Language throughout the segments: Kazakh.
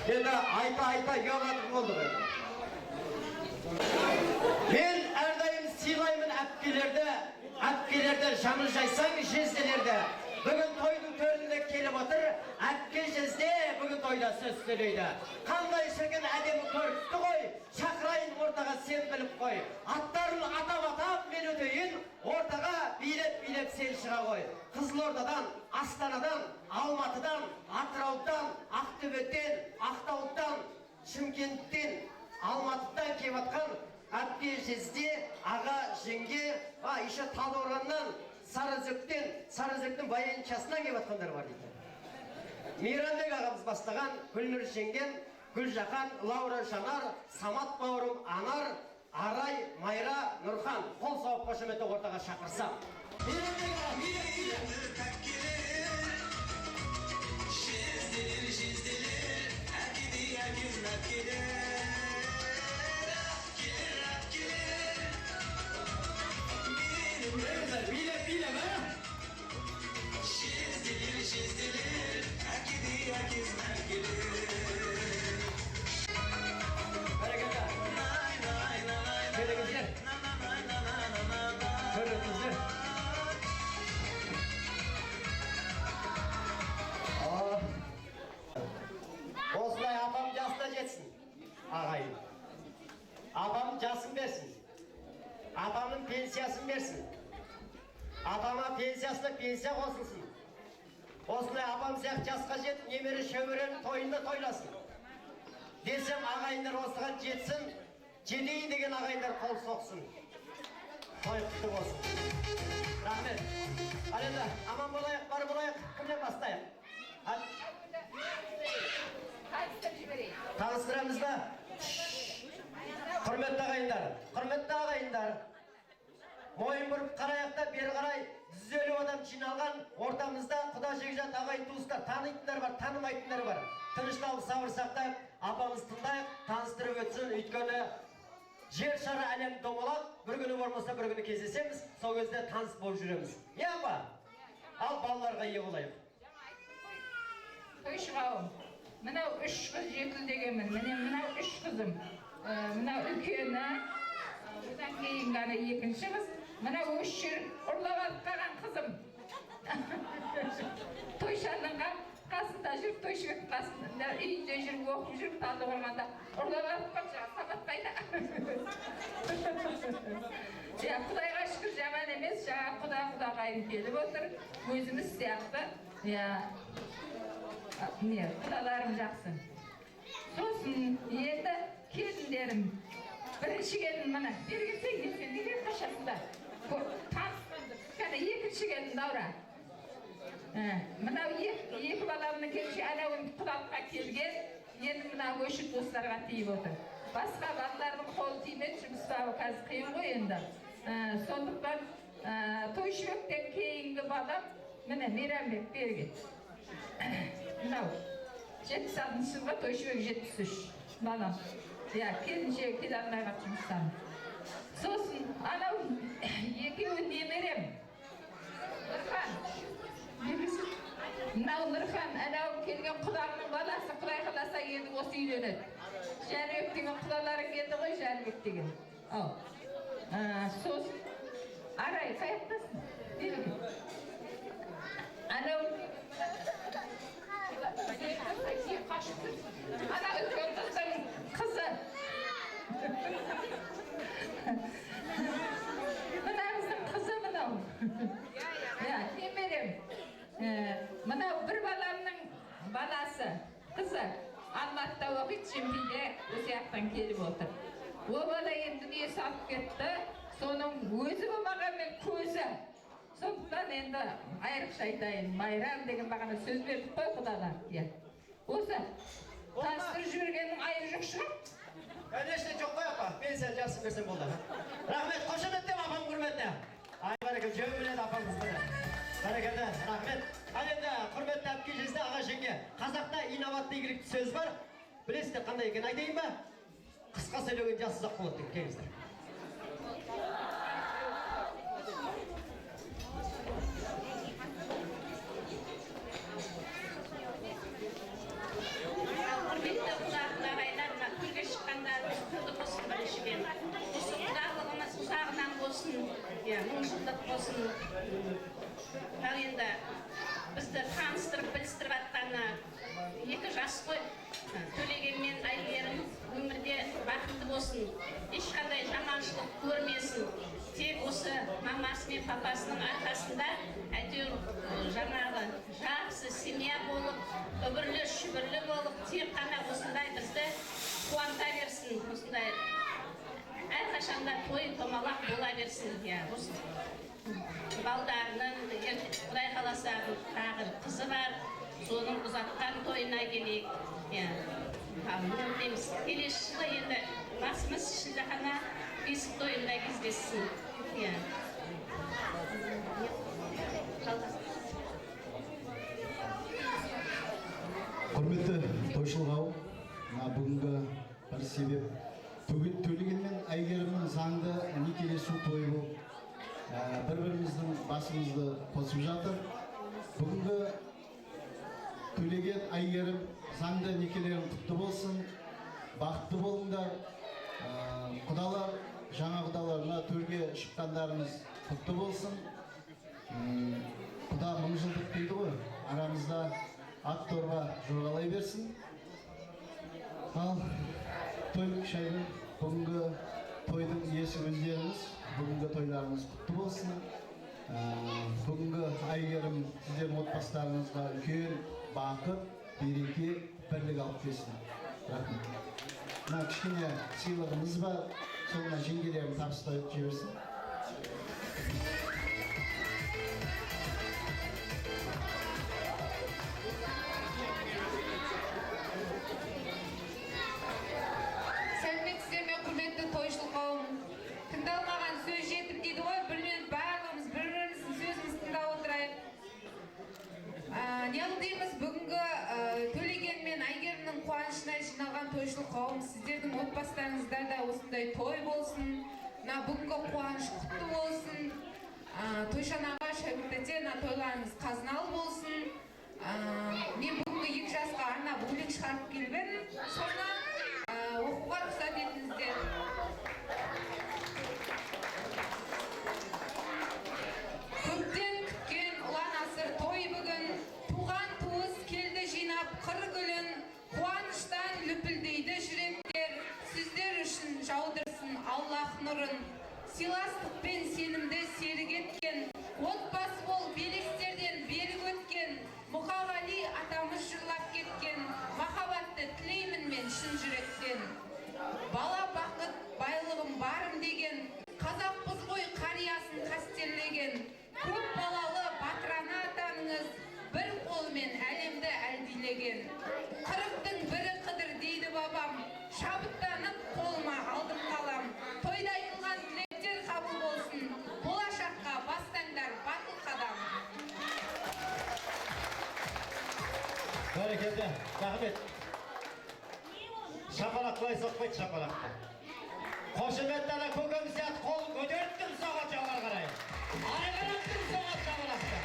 Енді айта ұялатып болды ғой. Мен әрдайым сыйлаймын әпкелерді, жаны жайсаң жезделерді. Бүгін тойдың төрінде келіп отыр, әпке жезде бүгін тойда сөз сөйлейді. Қандай шіркін әдемі көрікті ғой, шақырайын ортаға сен біліп қой. Аттарын атап мен өтейін, ортаға билеп сен шыға қой. Қызылордадан, Астанадан, Алматыдан, Атыраудан, Ақтөбеден, Ақтаудан, Шымкенттен, Алматыдан келіп атқан әпке жезде, аға жеңге, еще Талдықорғаннан, Сарыөзектен баяншасынан келіп атқандар бар дейді. Мейрамбек ағамыз бастаған, Гүлнұр жеңгем, Гүлжақан, Лаура Жанар, Самат бауырым, Анар, Арай, Майра, Нұрхан, қол соғып қошеметті ортаға шақырсам. Мейрамбек ағам, Şizdiler, herkes Bereketler. Bereketler. Bereketler. Осылай апам жасына жетсін, ағайын. Апам жасын берсін. Апамның пенсиясын берсін. Апама пенсиясына пенсия қосылсын. Осылай апам сияқты жасқа жетіп, немере шөберен тойында тойласын. Десем ағайындар осыған жетсін, жетейін деген ағайындар қол соқсын. Той құтты болсын. Рахмет. Ал енді аман болайық, бар болайық, кімден бастайық? Таныстырамыз ба? Құрметті ағайындар. Мойын бұрып қараяқта бері қарай 150 адам жиналған ортамызда құда жекжат ағайын туыстар, танитындар бар, танымайтындар бар. Тынышталып сабыр сақтап, апамыз тыңдайық, таныстырып өтсін, өйткені жер шары әлем домалақ, бір күні болмаса бір күні кездесеміз, сол кезде таныс болып жүреміз. Е апа? Ал балаларға ие болайық. Тойшығауым, мынау 3 қыз жетілдегенмін, мынау 3 қызым. Мынау үлкені, одан кейін ғана екінші қыз, мынау өш жер ұрлап алып қалған қызым. Тойшаныңға қасында жүріп, тойшыбек қасында үйінде жүріп, оқып жүріп, Талдықорғанда ұрлап алып қалып, сабат қайда. Құдайға шүкір жаман емес, жаңа құда-құдағайын келіп отыр, өзіміз сияқты. Құдаларым жақсы. Сосын енді келіндерім. Бірінші келін мына, бері келсең, ертең деген қашасында. Танысқанды, кәне екінші келін Даура. Мынау екі баламның келші әнауын құдалыққа келген, енді мына өшік достарға тиіп отыр. Басқа балалардың қолы тимеді, жұмыс бабы қазір қиын ғой енді. Сондықтан Тойшыбектен кейінгі балам, міне Мейрамбек берген. Мынау 76 жылға, Тойшыбек 73 балам. Келінше келе алмай қап жұмыстан. Сосын анау екеуі немерем. Нұрхан. Мынау Нұрхан, анау келген құдағының баласы, құдай қаласа енді осы үйленеді. Жәнібек деген құдаларың келді ғой, Жәнібек деген. Сосын Арай, қаяқтасың? Анау ана үлкен қыздың қызы. Мынамыздың қызы мынау. Немерем. Мынау бір баламның баласы, қызы. Алматыда оқиды, Шымкентте осы жақтан келіп отыр. Ол бала енді дүние салып кетті, соның өзі болмаған мен көзі. Сондықтан енді айрықша айтайын, Майрам деген бағана сөз бердік қой құдалар. Осы, таныстырып жібергеннің айыры жоқ шығар? Конечно, жоқ қой апа, пенсия жақсы берсем болды. Рахмет, қошеметтен апам құрметті. Ай, бәрекелді, жөн біледі апамыз біледі. Бәрекелді, рахмет. Ал енді құрметті әпке жезде, аға жеңге. Қазақта инабатты игілікті сөз бар. Білесіздер қандай екен айтайын ба? Қысқа сөйлеген жасы ұзақ болады деп келіңіздер. бізді таныстырып білістіріп атқанына 2 жас қой. Төлеген мен Айгерім өмірде бақытты болсын, ешқандай жаманшылық көрмесін. Тек осы мамасы мен папасының арқасында әйтеуір жаңағы жақсы семья болып, үбірлі шүбірлі болып, тек қана осындай бізді қуанта берсін, осындай әрқашанда той томалақ бола берсін. Балдарының Құдай қаласа тағы қызы бар, соның ұзатқан тойына келейік. Келесі жылы енді басымыз ішінде ғана бесік тойында кездессін. Құрметті тойшыл қауым, бүгінгі бір себеп Төлеген мен Айгерімнің заңды некелесу тойы болып, бір-біріміздің басымызды қосып жатыр. Бүгінгі Төлеген, Айгерім заңды некелерің құтты болсын, бақытты болыңдар. Құдалар, жаңа құдаларына төрге шыққандарыңыз құтты болсын. Құда мың жылдық дейді ғой, арамызда ат торба жорғалай берсін. Ал той шайын бүгінгі тойдың иесі өздеріңіз, бүгінгі тойларыңыз құтты болсын. Бүгінгі Айгерім сіздердің отбасыларыңызға үлкен бақыт, береке, бірлік алып келсін. Рахмет. Мына кішкене сыйлығымыз бар, соңына жеңгелерін табыстап жіберсін. Сәлеметсіздер ме, құрметті тойшыл қауым. Тыңдалмаған сөз жетім дейді ғой, білмен барлығымыз бір-біріміздің сөзімізді тыңдап отырайық. Неғылдейміз, бүгінгі Төлеген мен Айгерімнің қуанышына жиналған тойшыл қауым, сіздердің отбасыларыңыздарда осындай той болсын, бүгінгі қуаныш құтты болсын, тойшанаға шәкірттен тойларыңыз қазыналы болсын. Мен бүгінгі 2 жасқа арнап өлең шығарып келіп едім, соны оқуға рұқсат етіңіздер. Көптен күткен ұлан асыр той бүгін, туған туыс келді жинап қыр гүлін, қуаныштан лүпілдейді жүректер, сіздер үшін жаудырсын Аллах нұрын. Сыйластық пен сенімді серік еткен, отбасы бол белестерден берік өткен, Мұқағали атамыз жырлап кеткен, махаббатты тілеймін мен шын жүректен. Бала бақыт байлығым барым деген, қазақпыз ғой қариясын қастерлеген, көп балалы батырана атаныңыз, бір қолмен әлемді әлдилеген. 40-тың бірі қыдыр дейді бабам, шабыттанып қолыма алдым қалам. Тойда айтылған тілектер қабыл болсын, болашаққа бастаңдар батыл қадам. Бәрекелді, рахмет. Шапалақ былай соқпайды, шапалақты. Қошеметті ана көкем сияқты қолын көтерттім соғат жоғары қарай. Айғыраттым соғат шапалақты.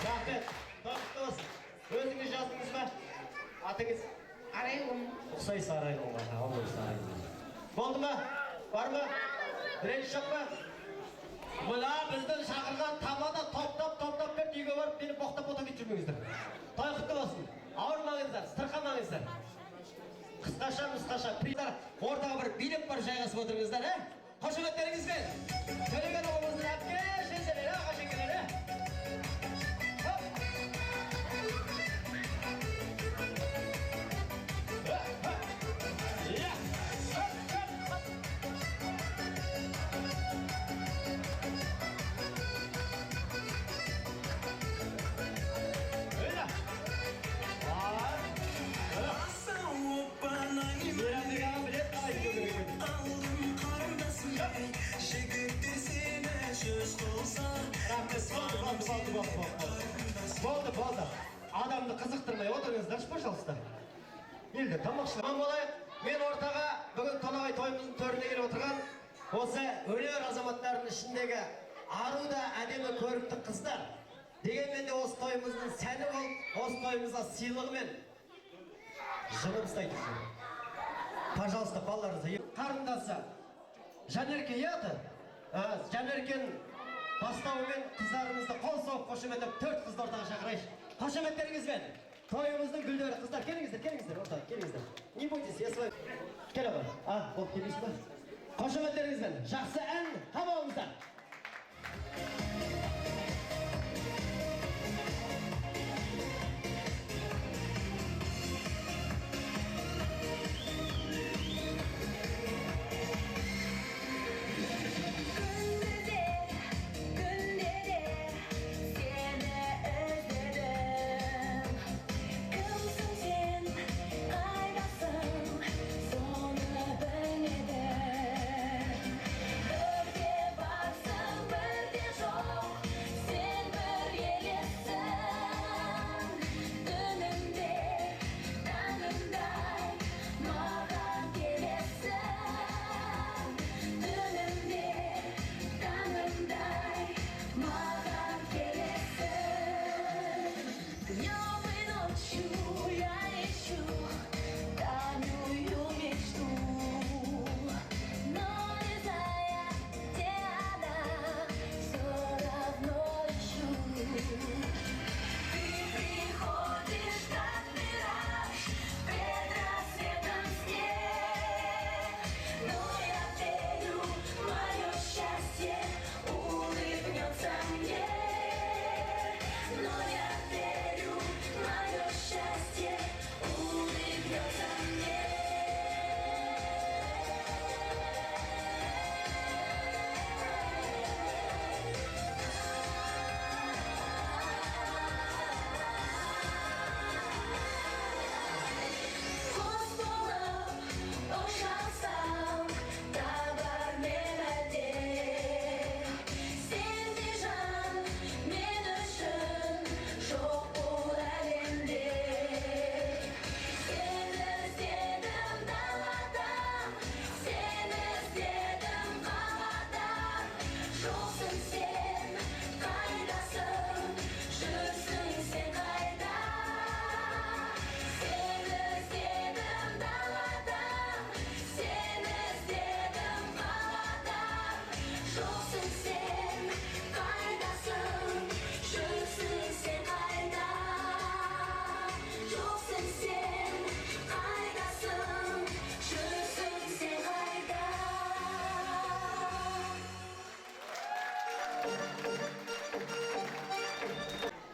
Рахмет, тоқты болсын. Өзіңіз жаздыңыз ба? Атыңыз? Арайлым. Ұқсайсы Арайлым ба? Ауыз Арайлым. Болды ма? Бар ма? Бірінші жоқ па? Мына біздің шақырған тамада топтап берді, үйге барып мені боқтап ота кетіп жүрмеңіздер. Той құтты болсын. Ауырмаңыздар, сырқамаңыздар. Қысқаша, приздар ортаға бір билеп бар жайғасып отырыңыздар, қошеметтеріңізбен. Төлеген ұлымыздың әпке, жеңселері, аға жеңгелері. Болды. Адамды қызықтырмай отырыңыздаршы, пожалуйста. Елді тамақшылар. Болайық, мен ортаға бүгін Толағай тойымыздың төріне келіп отырған осы өнер азаматтарының ішіндегі ару да әдемі көрікті қыздар. Дегенмен де осы тойымыздың сәні болып, осы тойымызға сыйлығымен жынып ұстайды. Пожалуйста, балаларыңызды. Қарындасы Жанерке еді. Жанеркен Бастауымен қыздарымызды қол соғып қошеметтеп 4 қызды ортаға шақырайық. Қошеметтеріңізбен тойымыздың гүлдері. Қыздар, келіңіздер, ортаға, келіңіздер. Не бойтесь, я с вами. Кел аға. Болып келейсіз ба? Қошеметтеріңізбен жақсы ән тамауымыздар.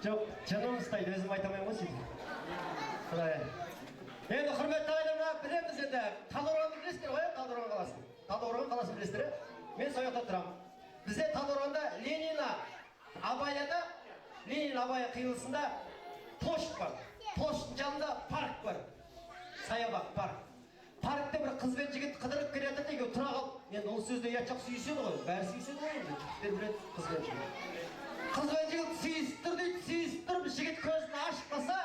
Жоқ, жаным ұстайды, өзім айтамайым ғой сөйтіп. Құдай. Енді құрметті ағайындар, білеміз енді, Талдықорғанды білесіздер ғой, Талдықорған қаласын. Талдықорған қаласын білесіздер. Мен сол жақта тұрамын. Бізде Талдықорғанда Ленин Абай қиылысында площадь бар. Площадьтың жанында парк бар. Саябақ парк. Паркта бір қыз бен жігіт қыдырып келеді деге тұра қалып. Енді ол сөзде ұятшақ сүйіседі ғой. Бәрі сүйіседі ғой енді. Жігіттер біледі қыз бен жігіт. Қыз бен жігіт сүйісіп тұр дейді, сүйісіп тұрып, жігіт көзін ашпаса,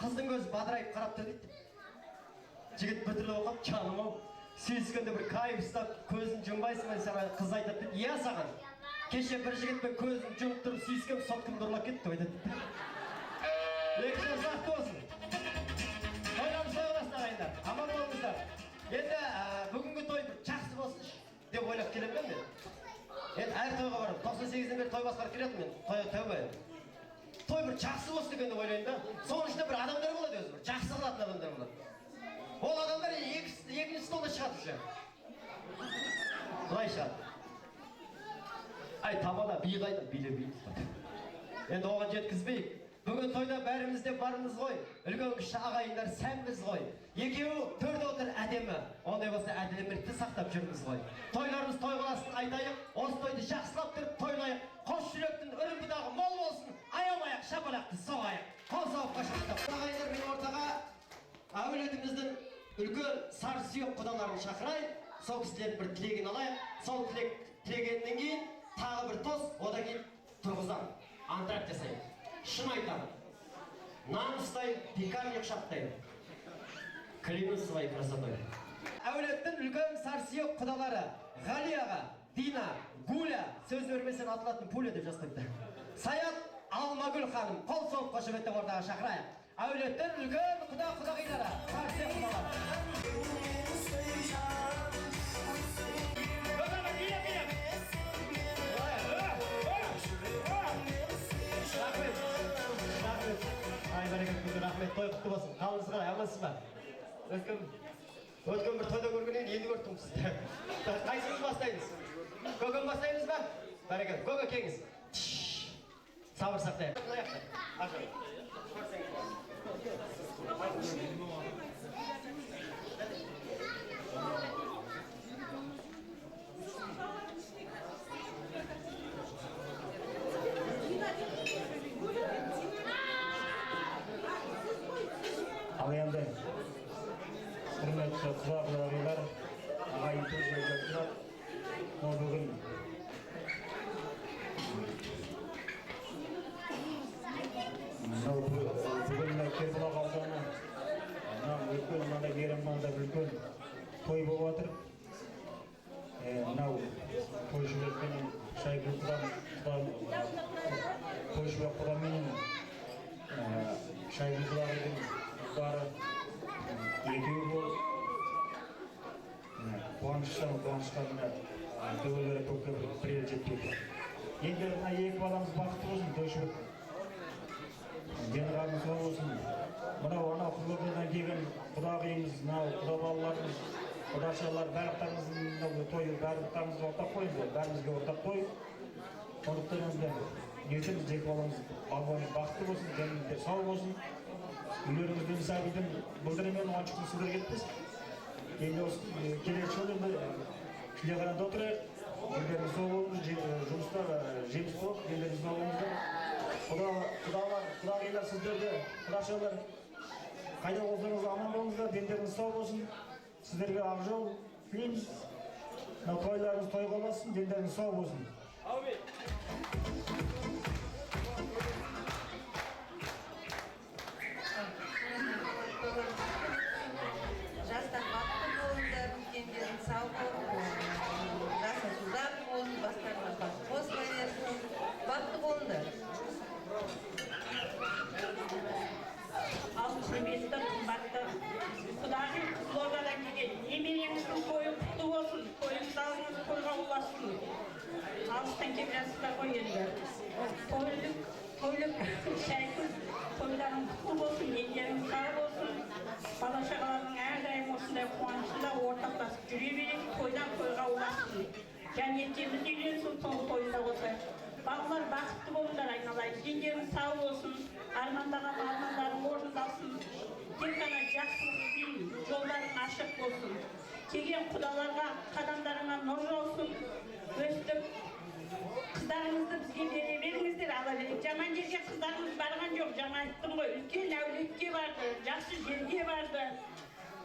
қыздың көзі бадырайып қарап тұр дейді. Жігіт бүтіліп оқып, жаным-ау, сүйіскенде бір кайып ұстап, көзін жұмбайсың ба, саған қыз айтады дейді. Иә саған, кеше бір жігітпен көзін жұмып тұрып, сүйіскем соткымды ұрлап кетті айтады дейді. Екі жыл жақты болсын. Тойларымыз той боласың ағайындар, аман болыңыздар. Енді бүгінгі той жақсы болсын деп ойлап келемін мен. Енді әр тойға барып, 98-ден бері той басқарып келетін мен, тәубе. Той бір жақсы болсын деген деп ойлаймын да. Соның ішінде бір адамдар болады өзі, бір жақсы қылатын адамдар болады. Ол адамдар екінші столда шығады уже. Құлай шығады. Ай, табада би қайда, биле. Енді оған жеткізбейік. Бүгін тойда бәріміз де бармыз ғой. Үлкен кіші ағайындар сәнбіз ғой. Екеуі төрде отыр әдемі. Ондай болса әдемілікті сақтап жүрміз ғой. Тойларымыз той қаласын айтайық. Осы тойды жақсылап тұрып тойлайық. Қос жүректің үрімбідағы мол болсын. Аямайық, шапалақты соғайық. Қол соғып қашықтап. Ағайындар мен ортаға әулетіміздің үлкен сары сүйек құдаларын шақырайық. Сол кісілердің бір тілегін алайық. Сол тілегеннен кейін тағы бір тос, одан кейін тұрғыздан антракт жасайық. Шын айтамын, нан ұстайын, пекарня құшақтайын. Клянусь своей красотой. Әулеттің үлкен сарсүйек құдалары Ғали аға, Дина, Гуля, сөз өрмесен атылатын Пуля деп жаздықты. Саят Алмагүл ханым, қол соғып қошеметтен ортаға шақырайық. Әулеттің үлкен құдағилары, сарсүйек құдалары. bereket rahmet toy kutlu olsun. Kalınız qalay, amансыз ба? Өткен бір тойда көргеннен енді көрдім сізді. Қайсыңыз бастаймыз? Көкем бастаймыз ба? Бәрекелді. Көке кеңіз. Сабыр сақтайық. Ал енді құрметті құлағыларылар, ағайын туыстар, бүгін Кербұлақ ауданы үлкен мынандай мейрамханада үлкен той болып жатыр. Мынау тойшыбек пенен Шайгүлдан тойшыбек құдаменен Шайгүлдағының бары екеуі болып қуанышқа мына төбелері көкке бірер жетпейді. Енді мына екі баламыз бақытты болсын, тойшыбек денғарымыз болсын. Мынау анау қызылордадан келген құдағиымыз, мынау құда балаларымыз, құдашалар, барлықтарымыздың тойы барлықтарымызға ортақ той, бәрімізге ортақ той. Сондықтан енді ертеңіз екі баламыз бақытты болсын, деніңіздер сау болсын. Үйлеріңізден сәбидің бұлдырымен оған шықтың сіздер кетпіз. Енді осы келесі жолы Шілеғаранда отырайық. Елдеріңіз сау болыңыз, жұмыстар жеміс болып, елдеріңіз сау болыңыздар. Құдағилар сіздерді, құдашалар, қайда болсаңыз аман болыңыздар, дендеріңіз сау болсын. Сіздерге ақ жол тілейміз. Тойларыңыз тойға болсын, дендеріңіз сау болсын. Аумин. Жастар бақытты болыңдар, үлкендерің сау болсын, жасасыңдар болсын, бастарына бас қосылай берсін, бақытты болыңдар. Ал құрметті қымбатты құдағи қызылордадан келген немереңіздің тойы құтты болсын, тойыңыздарыңыз тойға ұласын. Алыстан келіп жатсыздар ғой енді. Тойлық Шайгүл тойларың құтты болсын, елдеріңіз сау болсын. Бала-шағалардың әрдайым осындай қуанышында ортақтасып жүре берейік, тойдан тойға ұласын. Және ертеңіз үйленсін соңғы тойында болса. Балалар бақытты болыңдар айналайын, дендерің сау болсын, армандаған армандарың орындалсын. Тек қана жақсылық іздеймін, жолдарың ашық болсын. Келген құдаларға қадамдарыңа нұр жаусын. Өстіп қыздарыңызды бізге бере беріңіздер, ала берейік. Жаман жерге қыздарымыз барған жоқ, жаңа айттым ғой, үлкен әулетке барды, жақсы жерге барды.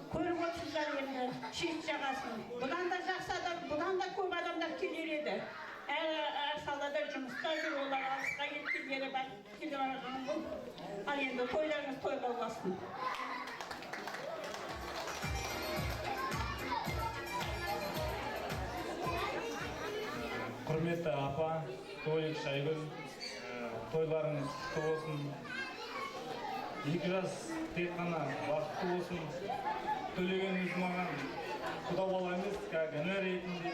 Көріп отырсыздар енді, шет жағасын. Бұдан да жақсы адам, бұдан да көп адамдар келер еді. Әр салада жұмыста жүр, олар алысқа кеткендері бар, келе барған бұл. Ал енді тойларыңыз тойға ұласын. Құрметті апа, Толик, Шайгүл, тойларыңыз құтты болсын. Екі жас тек қана бақытты болсын. Төлегеніңіз маған құда бала емес, кәгіні ретінде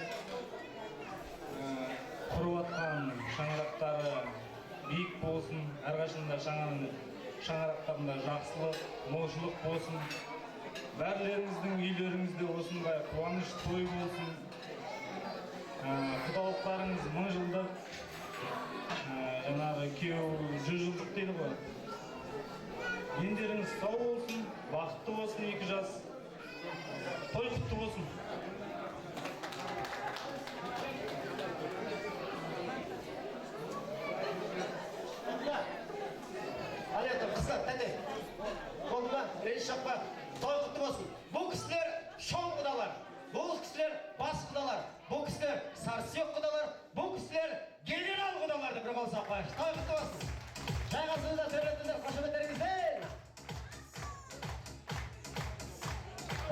құрып атқан шаңырақтары биік болсын. Әрқашанда шаңырақтарында жақсылық, молшылық болсын. Бәрлеріңіздің үйлеріңізде осындай қуаныш той болсын. Құдалықтарыңыз 1000 жылдық, жаңағы күйеу 100 жылдық дейді ғой. Дендеріңіз сау болсын, бақытты болсын, екі жас. Той құтты болсын. Алетім, қыздар, тәте. Қолыма, рейс шапқа, той құтты болсын. Бұл кісілер шоң құдалар. Бұл кісілер бас құдалар. Бұл кісілер сарсүйек құдалар. Бұл кісілер генерал құдаларды бір қол сақпайық. Той құтты болсын. Жайғасыңызда сөйлетіңдер, қошеметтеріңізден.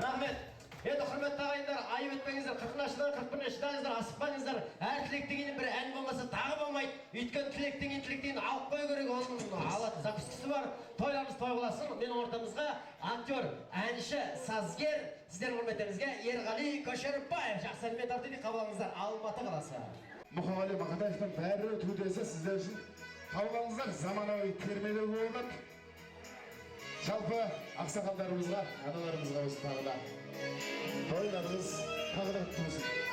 Рахмет. Енді құрметті ағайындар, айып етпеңіздер, 40-ына шыдаңыздар, асықпаңыздар. Әр тілектен кейін бір ән болмаса тағы болмайды. Өйткені тілектен кейін алып қою керек, оның алатын закускісі бар. Тойларымыз той қыласын. Менің ортамызға актер, әнші, сазгер, сіздер құрметтеріңізге Ерғали Көшербаев жақсы әнмен тартып қабылдаңыздар. Алматы қаласы. Мұқағали Мақатаевтың бәрі өтудесі сіздер үшін қабылдаңыздар. Заманауи термелеу болады. Жалпы ақсақалдарымызға, аналарымызға осы тағы да тойларыңыз тағы да құтты болсын.